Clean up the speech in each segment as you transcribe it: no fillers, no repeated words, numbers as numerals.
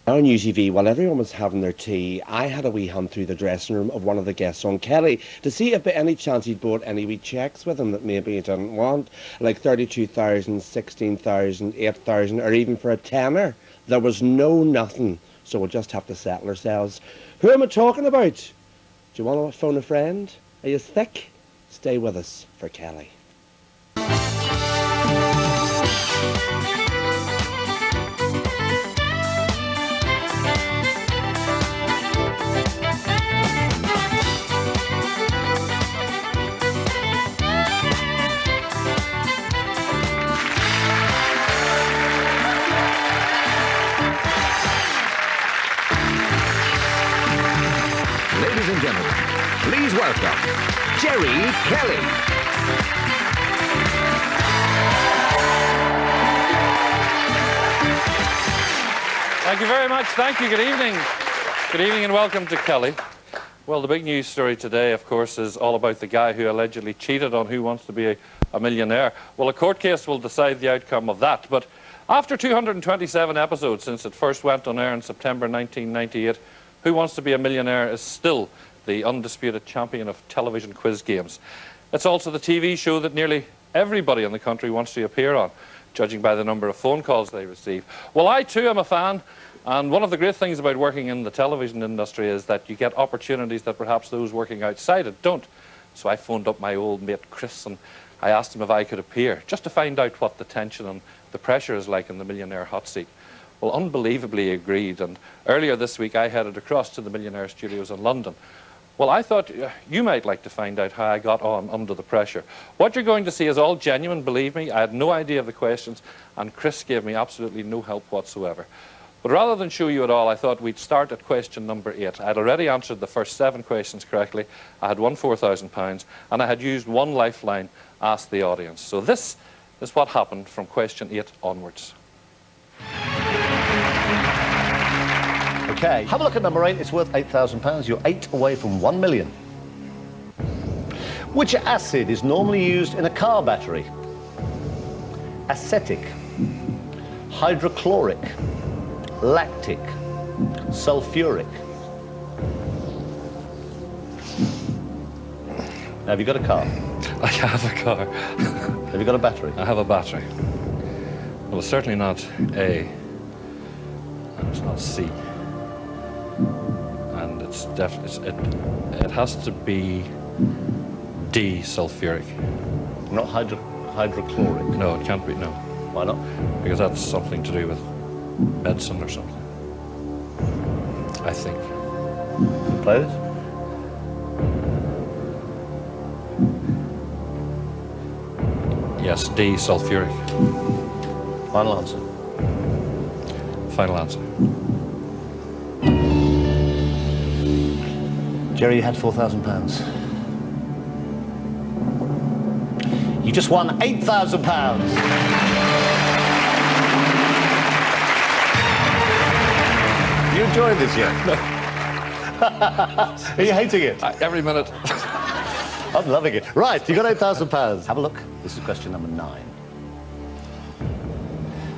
On UTV, while everyone was having their tea, I had a wee hunt through the dressing room of one of the guests on Kelly to see if by any chance he'd bought any wee checks with him that maybe he didn't want, like 32,000, 16,000, 8,000, or even for a tenner. There was no nothing, so we'll just have to settle ourselves. Who am I talking about? Do you want to phone a friend? Are you thick? Stay with us for Kelly. Ladies and gentlemen, please welcome Jerry Kelly. Thank you very much. Thank you. Good evening. Good evening and welcome to Kelly. Well, the big news story today, of course, is all about the guy who allegedly cheated on Who Wants to Be a Millionaire. Well, a court case will decide the outcome of that. But after 227 episodes since it first went on air in September 1998, Who Wants to Be a Millionaire is still the undisputed champion of television quiz games. It's also the TV show that nearly everybody in the country wants to appear on, judging by the number of phone calls they receive. Well, I too am a fan, and one of the great things about working in the television industry is that you get opportunities that perhaps those working outside it don't. So I phoned up my old mate Chris and I asked him if I could appear, just to find out what the tension and the pressure is like in the Millionaire hot seat. Well, unbelievably he agreed, and earlier this week I headed across to the Millionaire Studios in London. Well, I thought you might like to find out how I got on under the pressure. What you're going to see is all genuine, believe me. I had no idea of the questions, and Chris gave me absolutely no help whatsoever. But rather than show you it all, I thought we'd start at question number 8. I'd already answered the first 7 questions correctly. I had won £4,000, and I had used one lifeline, Ask the Audience. So this is what happened from question 8 onwards. Okay, have a look at number 8. It's worth £8,000. You're 8 away from 1 million. Which acid is normally used in a car battery? Acetic, hydrochloric, lactic, sulfuric. Now, have you got a car? I have a car. Have you got a battery? I have a battery. Well, it's certainly not A, and it's not C. And it's definitely, it has to be D, sulfuric. Not hydrochloric? No, it can't be, no. Why not? Because that's something to do with medicine or something, I think. Play this? Yes, D, sulfuric. Final answer. Final answer. Jerry, you had £4,000. You just won £8,000. You enjoying this yet? No. Are you hating it? Every minute. I'm loving it. Right, you got £8,000. Have a look. This is question number 9.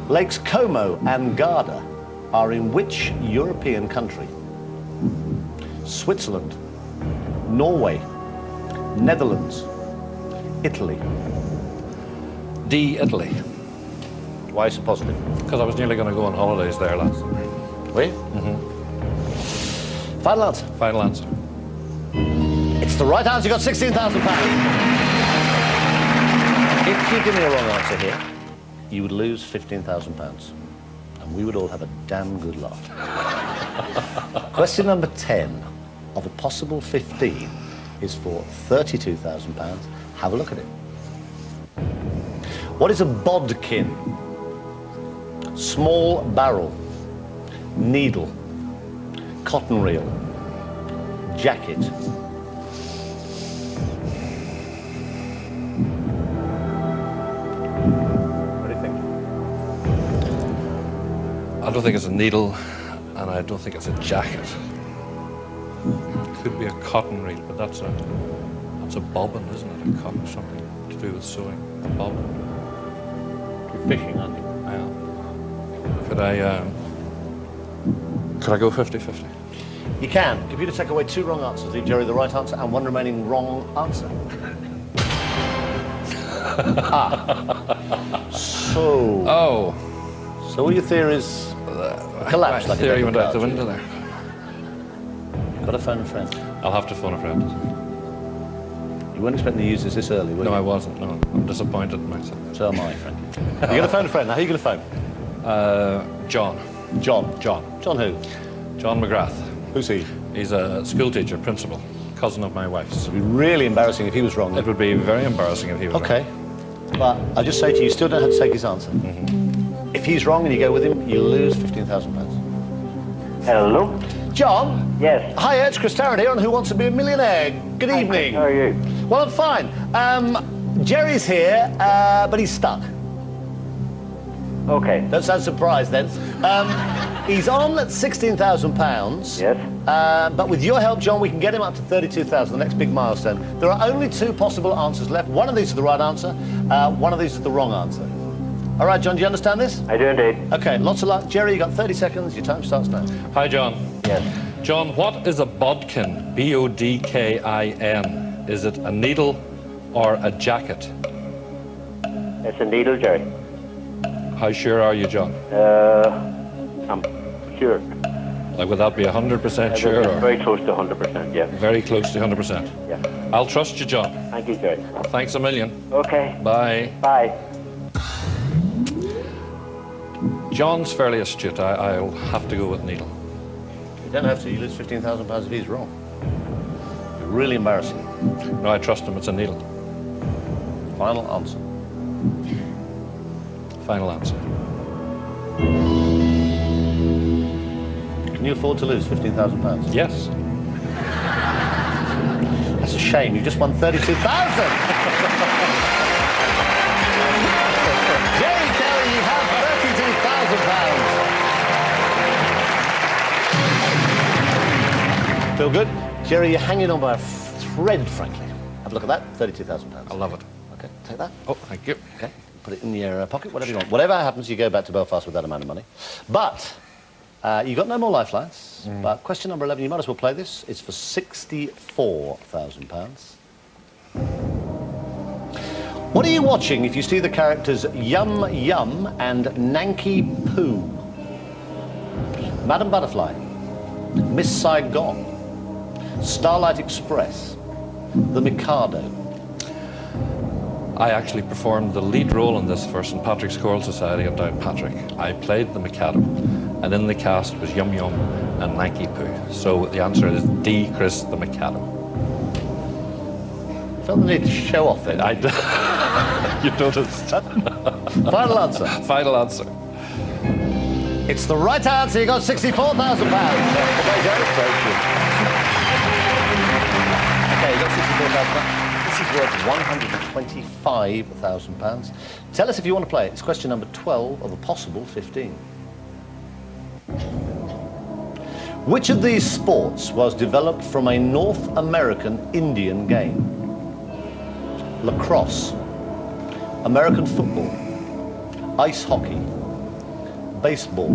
Lakes Como and Garda are in which European country? Switzerland, Norway, Netherlands, Italy. D, Italy. Why so positive? Because I was nearly going to go on holidays there last summer. Were you? Final answer. Final answer. It's the right answer. You got £16,000. If you give me a wrong answer here, you would lose £15,000. And we would all have a damn good laugh. Question number 10 of a possible 15 is for £32,000. Have a look at it. What is a bodkin? Small barrel, needle, cotton reel, jacket. What do you think? I don't think it's a needle, and I don't think it's a jacket. It could be a cotton reel, but that's a bobbin, isn't it? A cotton, something to do with sewing. A bobbin. You're fishing, aren't you? Yeah. Could I Could I go 50-50? You can. Computer, take away 2 wrong answers. Leave Jerry the right answer and 1 remaining wrong answer. So. Oh. So all your theories collapsed My like a theory deck went of out the cards. window there. You've got to phone a friend. I'll have to phone a friend. You weren't expecting to use this early, were No, you? I wasn't. No, I'm disappointed in myself. So am I, Frankie. You're going to phone a friend. Now, who are you going to phone? John. John. John who? John McGrath. Who's he? He's a school teacher, principal, cousin of my wife's. It'd be really embarrassing if he was wrong. It would be very embarrassing if he was Okay. But I'll just say to you, you still don't have to take his answer. If he's wrong and you go with him, you lose £15,000. Hello? John? Yes. Hi, it's Chris Tarrant here on Who Wants to Be a Millionaire. Good Hi, evening. how are you? Well, I'm fine. Jerry's here, but he's stuck. Okay. Don't sound surprised then. He's on at £16,000. Yes. But with your help, John, we can get him up to 32,000, the next big milestone. There are only 2 possible answers left. One of these is the right answer. One of these is the wrong answer. All right, John, do you understand this? I do indeed. Okay, lots of luck. Jerry, you got 30 seconds. Your time starts now. Hi, John. Yes. John, what is a bodkin? B-O-D-K-I-N. Is it a needle or a jacket? It's a needle, Jerry. How sure are you, John? I'm sure. Like, would that be 100% sure or Very close to 100%, yeah. very close to 100%? Yeah. I'll trust you, John. Thank you, Jerry. Thanks a million. Okay. Bye. Bye. John's fairly astute. I'll have to go with needle. You don't have to. You lose £15,000 if he's wrong. Really embarrassing. No, I trust him. It's a needle. Final answer. Final answer. Can you afford to lose £15,000? Yes. That's a shame. You just won 32,000. Jerry Kelly, you have £32,000. Feel good? Jerry, you're hanging on by a thread, frankly. Have a look at that. £32,000. I love it. Okay, take that. Oh, thank you. Okay, put it in your pocket, whatever you want. Whatever happens, you go back to Belfast with that amount of money. But you've got no more lifelines. But question number 11, you might as well play this. It's for £64,000. What are you watching if you see the characters Yum Yum and Nanky Poo? Madam Butterfly, Miss Saigon, Starlight Express, The Mikado. I actually performed the lead role in this for St Patrick's Choral Society in Downpatrick. I played the Mikado, and in the cast was Yum Yum and Nanky Poo. So the answer is D, Chris, the Mikado. Felt the need to show off then. I did. You noticed. Final answer. Final answer. It's the right answer. You got £64,000. Okay, you got £64,000. This is worth £125,000. Tell us if you want to play it. It's question number 12 of a possible 15. Which of these sports was developed from a North American Indian game? Lacrosse, American football, ice hockey, baseball.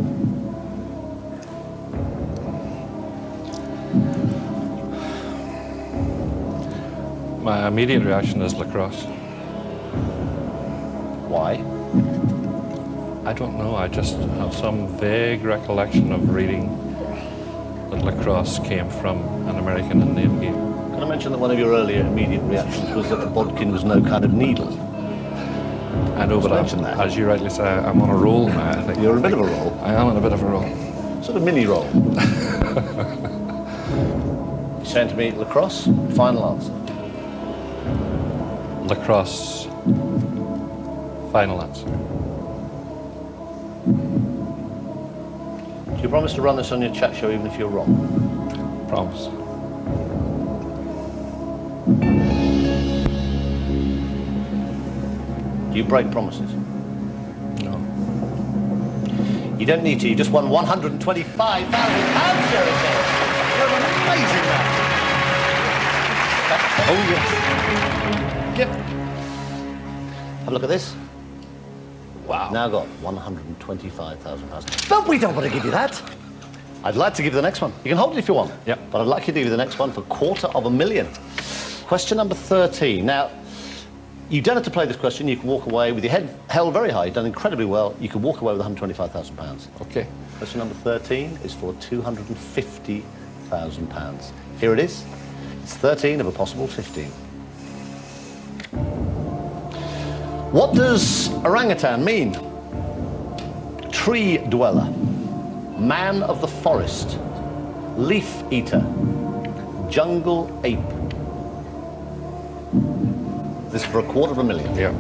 My immediate reaction is lacrosse. Why? I don't know. I just have some vague recollection of reading that lacrosse came from an American Indian game. Can I mention that one of your earlier immediate reactions was that the bodkin was no kind of needle? I know, but mention that. as you rightly say, I'm on a roll now. I think You're a bit of a roll. I am on a bit of a roll. Sort of mini roll. Saying to me, lacrosse? Final answer. Lacrosse. Final answer. Do you promise to run this on your chat show even if you're wrong? Promise. Do you break promises? No. You don't need to. You just won £125,000, Jerry Kelly. You're an amazing man. Oh, yes. Yep. Have a look at this. Wow. Now got £125,000. But we don't want to give you that. I'd like to give you the next one. You can hold it if you want. Yep. But I'd like you to give you the next one for $250,000. Question number 13. Now, you don't have to play this question. You can walk away with your head held very high. You've done incredibly well. You can walk away with £125,000. Okay. Question number 13 is for £250,000. Here it is. It's 13 of a possible 15. What does orangutan mean? Tree dweller, man of the forest, leaf eater, jungle ape. This is for $250,000. Yeah.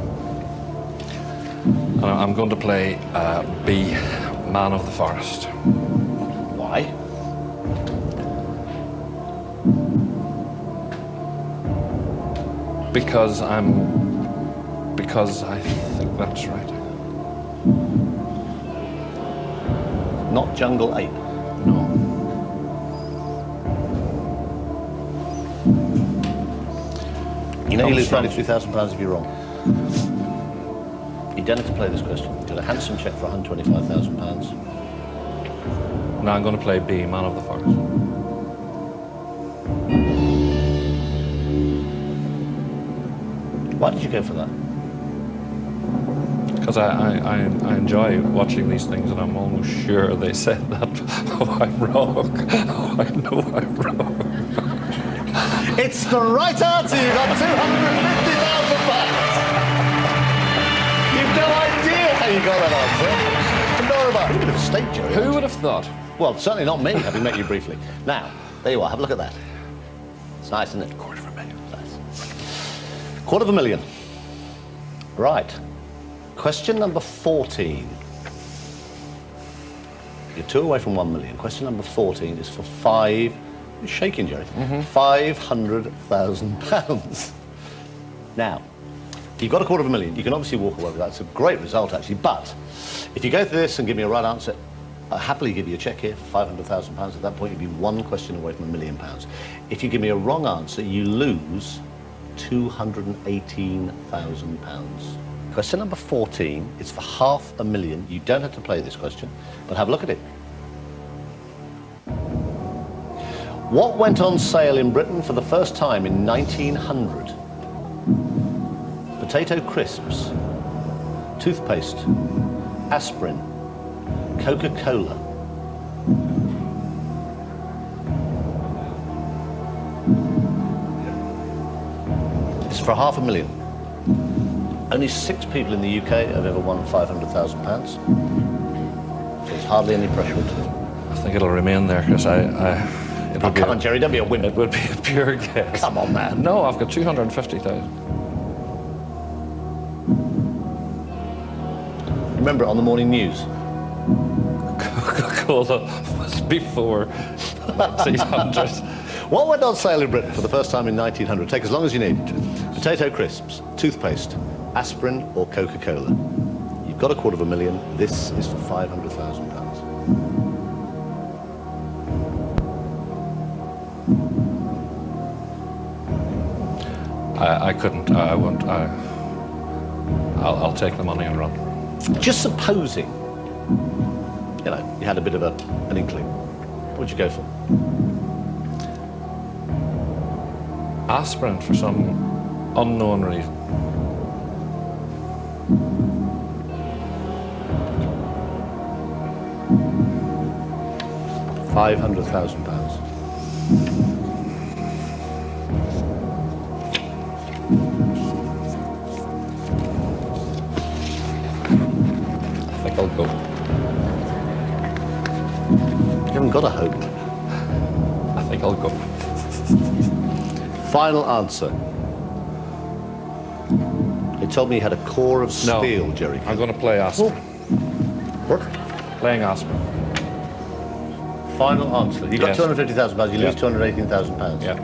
And I'm going to play B, man of the forest. Why? Because I think that's right. Not jungle ape. No. You know you lose Comes £93,000 if you're wrong. You don't have to play this question. You got a handsome cheque for £125,000. Now I'm going to play B, man of the forest. Why did you go for that? Because I enjoy watching these things, and I'm almost sure they said that. Oh, I'm wrong. Oh, I know I'm wrong. It's the right answer. You got £250,000. You've no idea how you got that answer. Nor have I. Bit of a state joke. Who would have thought? Well, certainly not me, having met you briefly. Now, there you are. Have a look at that. It's nice, isn't it? $250,000. Nice. $250,000. Right. Question number 14. You're 2 away from 1 million. Question number 14 is for you're shaking, Jerry. £500,000. Now, you've got $250,000. You can obviously walk away with that. It's a great result, actually. But if you go through this and give me a right answer, I'll happily give you a cheque here for £500,000. At that point, you'd be one question away from £1 million. If you give me a wrong answer, you lose £218,000. Question number 14 is for $500,000. You don't have to play this question, but have a look at it. What went on sale in Britain for the first time in 1900? Potato crisps, toothpaste, aspirin, Coca-Cola. It's for $500,000. Only 6 people in the UK have ever won £500,000. So there's hardly any pressure at all. I think it'll remain there, because Oh, come on, Jerry, don't be a wimp. It would be a pure guess. Come on, man. No, I've got 250,000. Remember it on the morning news? Coca-Cola was before 1900. What went on sale in Britain for the first time in 1900? Take as long as you need. Potato crisps, toothpaste, aspirin or Coca-Cola. You've got $250,000. This is for £500,000. I couldn't. I won't. I'll take the money and run. Just supposing, you know, you had a bit of an inkling. What would you go for? Aspirin for some unknown reason. £500,000. I think I'll go. You haven't got a hope. I think I'll go. Final answer. It told me you had a core of No. steel, Jerry. I'm going to play aspirin. What? Playing aspirin. Final answer. You got Yes. £250,000. You lose Yeah. £218,000. Yeah.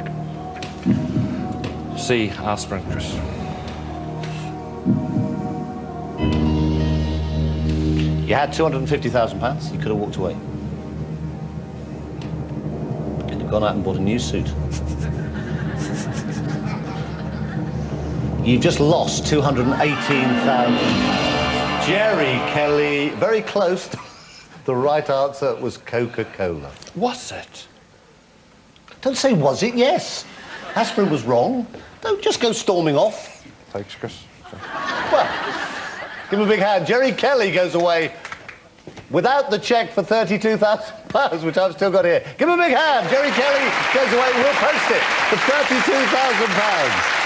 C, aspirin, Chris. You had £250,000. You could have walked away. And you've gone out and bought a new suit. You've just lost £218,000. Jerry Kelly, very close. The right answer was Coca-Cola. Was it? Don't say was it, yes. Aspirin was wrong. Don't just go storming off. Thanks, Chris. Well, give him a big hand. Jerry Kelly goes away without the cheque for £32,000, which I've still got here. Give him a big hand. Jerry Kelly goes away. We'll post it for £32,000.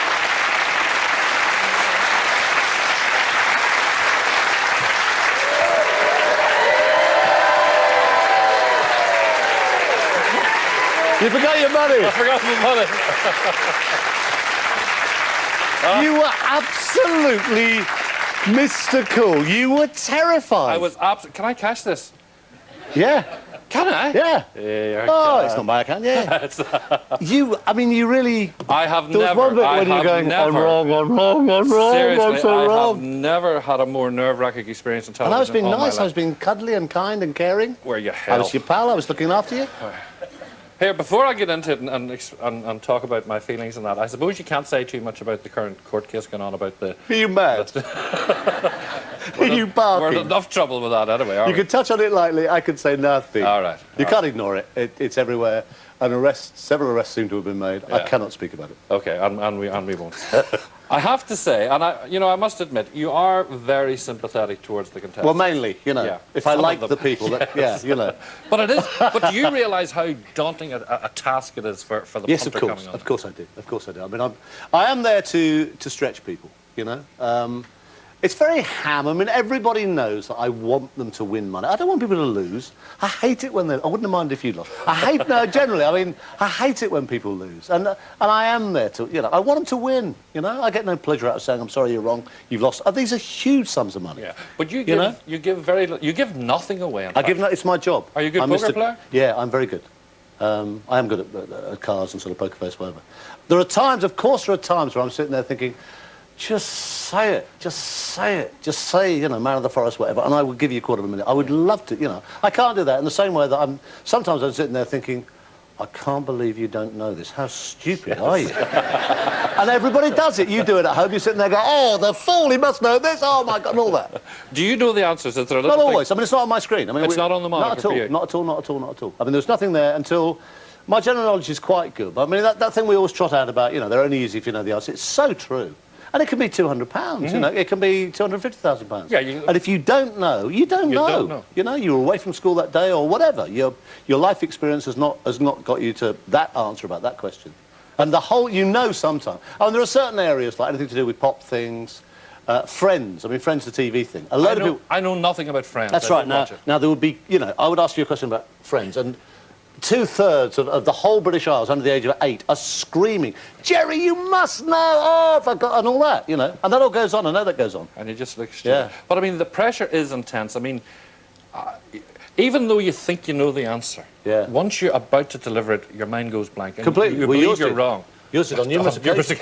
You forgot your money. I forgot my money. You were absolutely Mr. Cool. You were terrified. I was absolutely... Can I cash this? Yeah. Can I? Yeah. Yeah, Oh, it's not my account, yeah. You really... I have there never... was one bit when you're going, I'm wrong, I'm wrong, I'm wrong, Seriously, I'm so I wrong. have never had a more nerve-wracking experience in television. And I was being all my nice, I life. was being cuddly and kind and caring. Where you I hell? was your pal, I was looking after you. Here, before I get into it and talk about my feelings and that, I suppose you can't say too much about the current court case going on about the... Are you mad? Are you We're in barking? enough trouble with that anyway, aren't You can touch on it lightly, I can say nothing. All right. You can't ignore it. It's everywhere. And several arrests seem to have been made. I cannot speak about it. Okay, and we won't. I have to say, and I must admit, you are very sympathetic towards the contestants. Well, mainly, Yeah. if I Some of like them. the people, Yes. But it is. But do you realise how daunting a task it is for the yes, of punter course, coming on? of course I do. Of course I do. I mean, I am there to stretch people. It's very ham. I mean, everybody knows that I want them to win money. I don't want people to lose. I hate it when they... I wouldn't mind if you lost. I hate... No, generally, I mean, I hate it when people lose. And I am there to... I want them to win, I get no pleasure out of saying, I'm sorry, you're wrong, you've lost. These are huge sums of money. Yeah, but you give nothing away. It's my job. Are you a good poker player? Yeah, I'm very good. I am good at cards and sort of poker face, whatever. There are times, of course, where I'm sitting there thinking, just say it, just say, man of the forest, whatever, and I would give you $250,000. I would love to, I can't do that in the same way that sometimes I'm sitting there thinking, I can't believe you don't know this. How stupid are you? And everybody does it. You do it at home, you're sitting there going, oh, the fool, he must know this, oh my God, and all that. Do you know the answers? Is there a little Not always. I mean, it's not on my screen. I mean, it's not on the monitor not at all, for you? not at all, not at all, not at all. I mean, there's nothing there until... My general knowledge is quite good, but I mean, that thing we always trot out about, they're only easy if you know the answer. It's so true. And it can be £200, it can be £250,000. Yeah, and if you don't know, you don't know. You were away from school that day or whatever. Your life experience has not got you to that answer about that question. And the whole, sometimes. And there are certain areas, like anything to do with pop things, Friends. I mean, Friends, the TV thing. I know nothing about Friends. That's right. Now, there would be, I would ask you a question about Friends, and 2/3 of the whole British Isles under the age of 8 are screaming, Jerry, you must know, oh, I forgot, and all that, And that all goes on, I know that goes on. And you just look stupid. Yeah. But, I mean, the pressure is intense. I mean, even though you think you know the answer, once you're about to deliver it, your mind goes blank. And completely. You believe you're wrong. Yours did on numerous occasions.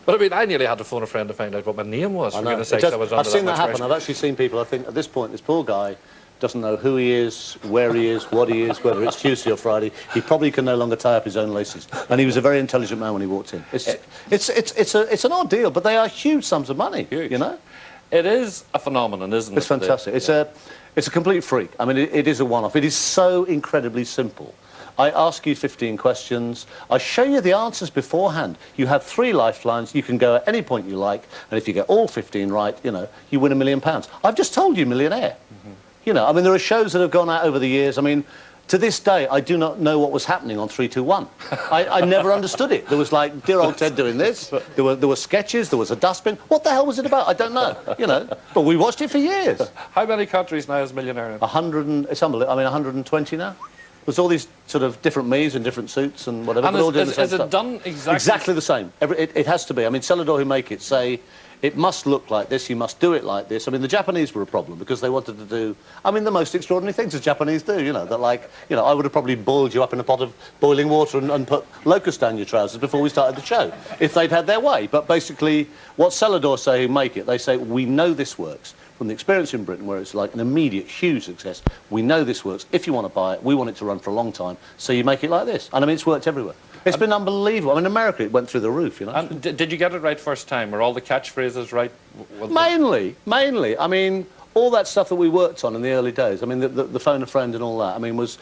But, I mean, I nearly had to phone a friend to find out what my name was, for goodness sakes. I've seen that happen. I've actually seen people, I think, at this point, this poor guy doesn't know who he is, where he is, what he is, whether it's Tuesday or Friday. He probably can no longer tie up his own laces. And he was a very intelligent man when he walked in. It's an ordeal, but they are huge sums of money, huge. It is a phenomenon, isn't it? It's fantastic. It's a complete freak. I mean, it is a one-off. It is so incredibly simple. I ask you 15 questions. I show you the answers beforehand. You have 3 lifelines. You can go at any point you like. And if you get all 15 right, you win £1 million. I've just told you millionaire. I mean, there are shows that have gone out over the years. I mean, to this day, I do not know what was happening on 321. I never understood it. There was, like, dear old Ted doing this. There were sketches. There was a dustbin. What the hell was it about? I don't know, But we watched it for years. How many countries now is Millionaire in? 100 it's unbelievable. I mean, 120 now. There's all these sort of different me's in different suits and whatever. And all doing the same is stuff. It done exactly the same? It has to be. I mean, Celador who make it say, it must look like this, you must do it like this. I mean, the Japanese were a problem because they wanted to do, the most extraordinary things the Japanese do, that like, I would have probably boiled you up in a pot of boiling water and put locust down your trousers before we started the show, if they'd had their way. But basically, what Celador say who make it, they say, we know this works. From the experience in Britain, where it's like an immediate, huge success, we know this works. If you want to buy it, we want it to run for a long time, so you make it like this. And I mean, it's worked everywhere. It's been unbelievable. I mean, in America, it went through the roof, And did you get it right first time? Were all the catchphrases right? Mainly. I mean, all that stuff that we worked on in the early days, I mean, the phone a friend and all that, I mean, was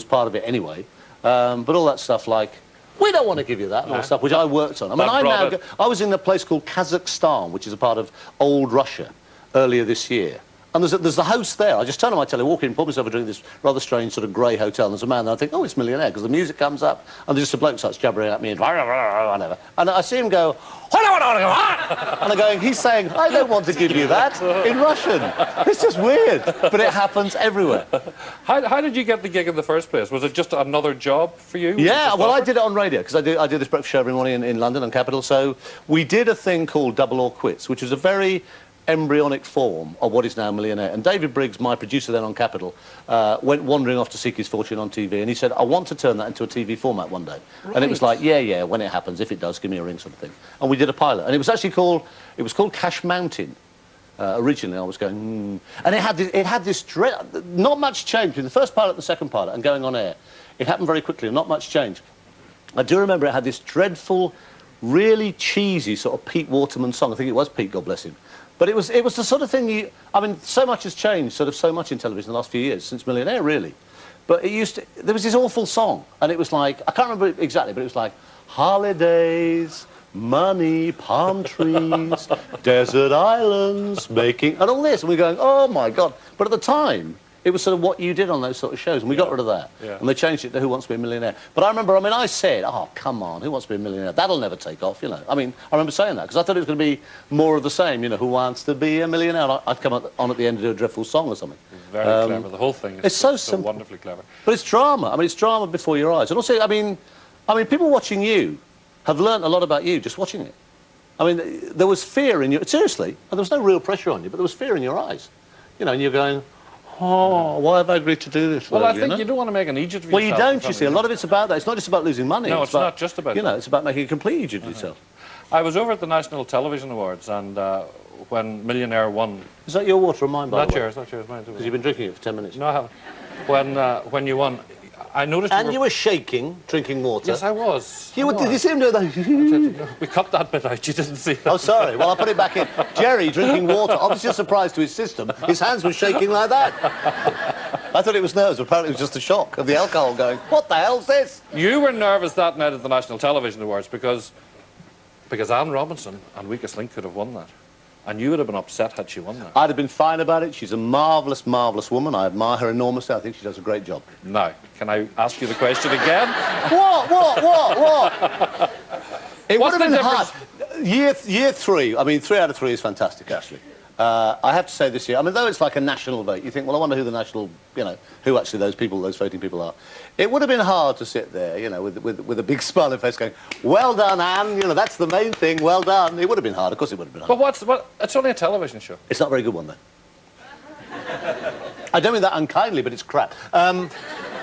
part of it anyway. But all that stuff like, we don't want to give you that, and all that stuff, which I worked on. I mean, I was in a place called Kazakhstan, which is a part of old Russia, earlier this year. And there's the host there. I just turn on my telly, walk in, put myself a drink, this rather strange sort of grey hotel, and there's a man, and I think, oh, it's Millionaire, because the music comes up, and there's just a bloke starts jabbering at me, and whatever. And I see him go, and I'm going, he's saying, I don't want to give you that, in Russian. It's just weird, but it happens everywhere. How did you get the gig in the first place? Was it just another job for you? Yeah, well, I did it on radio, because I do this breakfast show every morning in London, on Capital, so we did a thing called Double or Quits, which was a very embryonic form of what is now Millionaire. And David Briggs, my producer then on Capital, went wandering off to seek his fortune on TV, and he said, I want to turn that into a TV format one day. Right. And it was like, yeah, when it happens, if it does, give me a ring sort of thing. And we did a pilot, and it was actually called Cash Mountain. Originally, I was going, and it had this dread, not much change between the first pilot and the second pilot and going on air. It happened very quickly, not much change. I do remember it had this dreadful, really cheesy sort of Pete Waterman song. I think it was Pete, God bless him. But it was the sort of thing I mean, so much has changed, so much in television in the last few years, since Millionaire, really. But there was this awful song, and it was like, I can't remember exactly, but it was like, holidays, money, palm trees, desert islands, making, and all this, and we're going, oh my God. But at the time, it was sort of what you did on those sort of shows, and we got rid of that. Yeah. And they changed it to Who Wants to Be a Millionaire. But I said, oh, come on, Who Wants to Be a Millionaire? That'll never take off, you know. I mean, I remember saying that, because I thought it was going to be more of the same, you know, Who Wants to Be a Millionaire? I'd come on at the end and do a dreadful song or something. Very clever. The whole thing is so wonderfully clever. But it's drama. I mean, it's drama before your eyes. And also, I mean, people watching you have learnt a lot about you just watching it. I mean, there was fear in your... Seriously, and there was no real pressure on you, but there was fear in your eyes. You know, and you're going... Oh, why have I agreed to do this? Well, I think you don't want to make an idiot of yourself. Well, you don't, you see. A lot of it's about that. It's not just about losing money. No, it's not just about that. You know, it's about making a complete idiot of yourself. I was over at the National Television Awards, and when Millionaire won... Is that your water or mine, by the way? Not yours, mine. Because you've been drinking it for 10 minutes. No, I haven't. When you won, I noticed... And you were shaking, drinking water. Yes, I was. Did you see him do that? We cut that bit out. You didn't see that. Oh, sorry. Well, I'll put it back in. Jerry drinking water. Obviously a surprise to his system. His hands were shaking like that. I thought it was nerves. Apparently it was just a shock of the alcohol going, what the hell's this? You were nervous that night at the National Television Awards because Anne Robinson and Weakest Link could have won that. And you would have been upset had she won that. I'd have been fine about it. She's a marvellous, marvellous woman. I admire her enormously. I think she does a great job. Now, can I ask you the question again? What? It would have been hard. Year 3, I mean, 3 out of 3 is fantastic, actually. I have to say this year, I mean, though it's like a national vote, you think, well, I wonder who the national, you know, who actually those voting people are. It would have been hard to sit there, you know, with a big smiling face going, well done, Anne, you know, that's the main thing, well done. It would have been hard, of course it would have been hard. But it's only a television show. It's not a very good one, though. I don't mean that unkindly, but it's crap.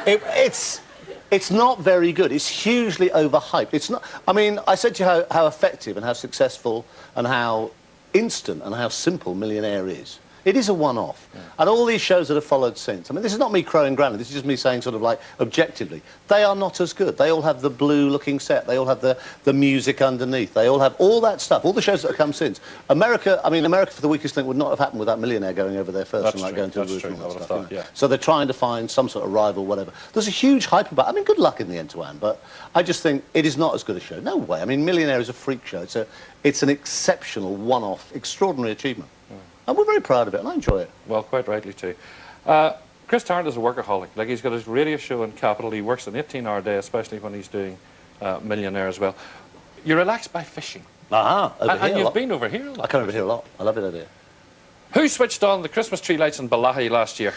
It's not very good. It's hugely overhyped. It's not, I mean, I said to you how effective and how successful and how instant and how simple Millionaire is. It is a one-off. Yeah. And all these shows that have followed since, I mean, this is not me crowing grandly, this is just me saying sort of like, objectively, they are not as good. They all have the blue-looking set, they all have the music underneath, they all have all that stuff, all the shows that have come since. America for the Weakest Link would not have happened without Millionaire going over there first. That's and like true. going to That's the roof true. and all that I stuff. thought, yeah. So they're trying to find some sort of rival, whatever. There's a huge hype about it. I mean, good luck in the end to Anne, but I just think it is not as good a show. No way. I mean, Millionaire is a freak show. It's an exceptional, one-off, extraordinary achievement. And we're very proud of it, and I enjoy it. Well, quite rightly too. Chris Tarrant is a workaholic. Like, he's got his radio show in Capital. He works an 18-hour day, especially when he's doing Millionaire as well. You're relaxed by fishing. And you've been over here a lot. I come over here a lot. I love it over here. Who switched on the Christmas tree lights in Balahi last year?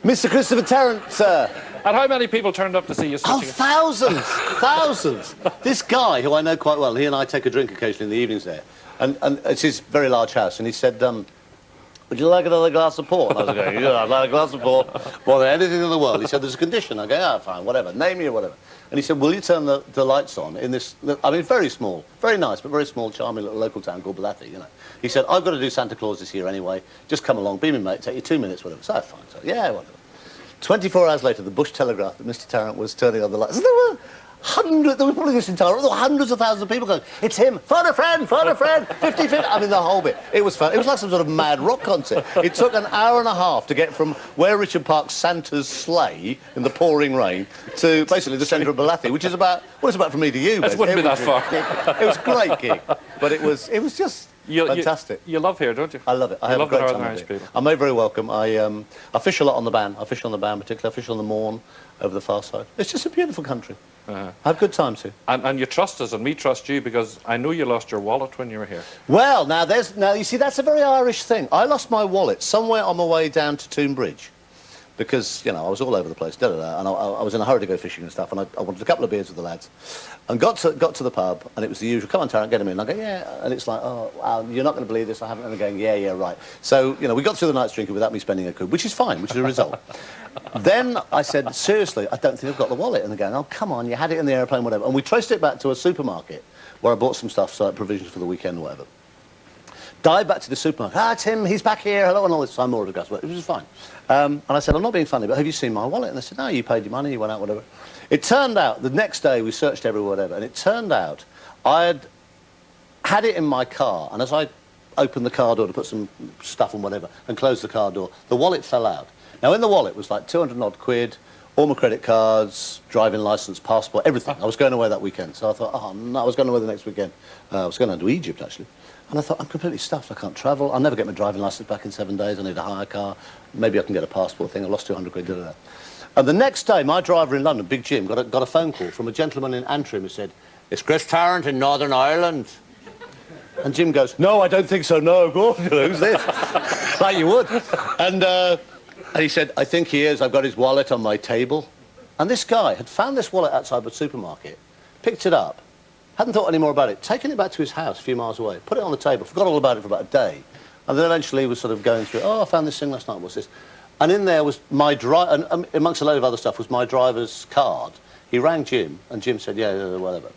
Mr. Christopher Tarrant, sir. And how many people turned up to see you switching? Oh, thousands! Thousands! This guy, who I know quite well, he and I take a drink occasionally in the evenings there, and it's his very large house, and he said, would you like another glass of port? And I was going, yeah, I'd like a glass of port more than anything in the world. He said, there's a condition. I go, fine, whatever, name me or whatever. And he said, will you turn the lights on in this, I mean, very small, very nice, but very small, charming little local town called Balathi, you know. He said, I've got to do Santa Claus this year anyway. Just come along, be me, mate, take you 2 minutes, whatever. So, fine. So, yeah, whatever. 24 hours later, the Bush telegraphed that Mr. Tarrant was turning on the lights. There was probably this entire, there were hundreds of thousands of people going, it's him, phone a friend, 50-50. I mean, the whole bit. It was fun. It was like some sort of mad rock concert. It took an hour and a half to get from where Richard parked Santa's sleigh in the pouring rain to basically the centre of Malathi, which is about, well, it's about from me to you. It wouldn't be that far. It was a great gig, but it was just fantastic. You love here, don't you? I love it. I have a love the great Northern time Irish of it. people. I'm very, very welcome. I fish a lot on the Ban. I fish on the Ban, particularly. I fish on the Mourne over the far side. It's just a beautiful country. I have good times here. And you trust us, and we trust you, because I know you lost your wallet when you were here. Well, now you see, that's a very Irish thing. I lost my wallet somewhere on my way down to Toon Bridge, because, you know, I was all over the place, and I was in a hurry to go fishing and stuff, and I wanted a couple of beers with the lads, and got to the pub, and it was the usual, come on, Tarrant, get him in. And I go, yeah, and it's like, oh, wow, you're not going to believe this, I haven't, and they're going, yeah, right. So, you know, we got through the night's drinking without me spending a quid, which is fine, which is a result. Then I said, seriously, I don't think I've got the wallet. And they're going, oh, come on, you had it in the aeroplane, whatever. And we traced it back to a supermarket where I bought some stuff, so like provisions for the weekend or whatever. Dive back to the supermarket. Ah, Tim, he's back here, hello, and all this. I'm more of a gas, but it was fine. And I said, I'm not being funny, but have you seen my wallet? And they said, no, you paid your money, you went out, whatever. It turned out, the next day we searched everywhere, whatever, and it turned out I had it in my car, and as I opened the car door to put some stuff on whatever, and closed the car door, the wallet fell out. Now, in the wallet was like 200 odd quid, all my credit cards, driving licence, passport, everything. I was going away that weekend, so I thought, oh, no, I was going away the next weekend. I was going down to Egypt, actually. And I thought, I'm completely stuffed, I can't travel, I'll never get my driving licence back in 7 days, I need a hire car, maybe I can get a passport thing, I lost 200 quid, da-da-da. And the next day, my driver in London, Big Jim, got a phone call from a gentleman in Antrim who said, it's Chris Tarrant in Northern Ireland. And Jim goes, no, I don't think so, no, go on, who's this? Like you would. And he said, I think he is, I've got his wallet on my table. And this guy had found this wallet outside the supermarket, picked it up, hadn't thought any more about it, taken it back to his house a few miles away, put it on the table, forgot all about it for about a day, and then eventually was sort of going through, oh, I found this thing last night, what's this? And in there was my and amongst a load of other stuff was my driver's card. He rang Jim, and Jim said, yeah, whatever.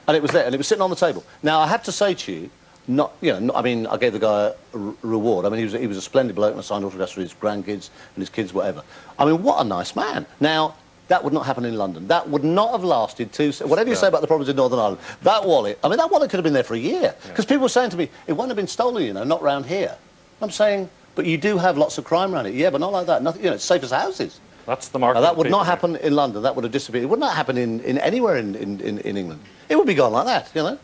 And it was there, and it was sitting on the table. Now, I have to say to you, I mean, I gave the guy a reward. I mean, he was a splendid bloke, and I signed autographs for his grandkids and his kids, whatever. I mean, what a nice man. Now, that would not happen in London. That would not have lasted whatever you say about the problems in Northern Ireland, that wallet could have been there for a year. Because people were saying to me, it won't have been stolen, you know, not round here. I'm saying, but you do have lots of crime around it. Yeah, but not like that. Nothing, you know, it's safe as houses. That's the market. Now, that would not happen in London. That would have disappeared. It would not happen in anywhere in England. It would be gone like that, you know.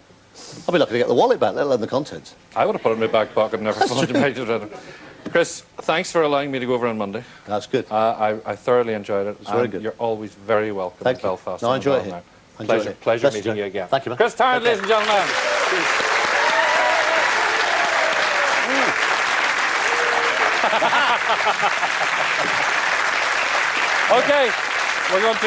I'd be lucky to get the wallet back, let alone the contents. I would have put it in my back pocket and never thought about it. Chris, thanks for allowing me to go over on Monday. That's good. I thoroughly enjoyed it. It's very good. You're always very welcome in Belfast. No, I enjoy it here. Pleasure meeting you again. Thank you, man. Chris Tarrant, ladies and gentlemen. Okay, we're going to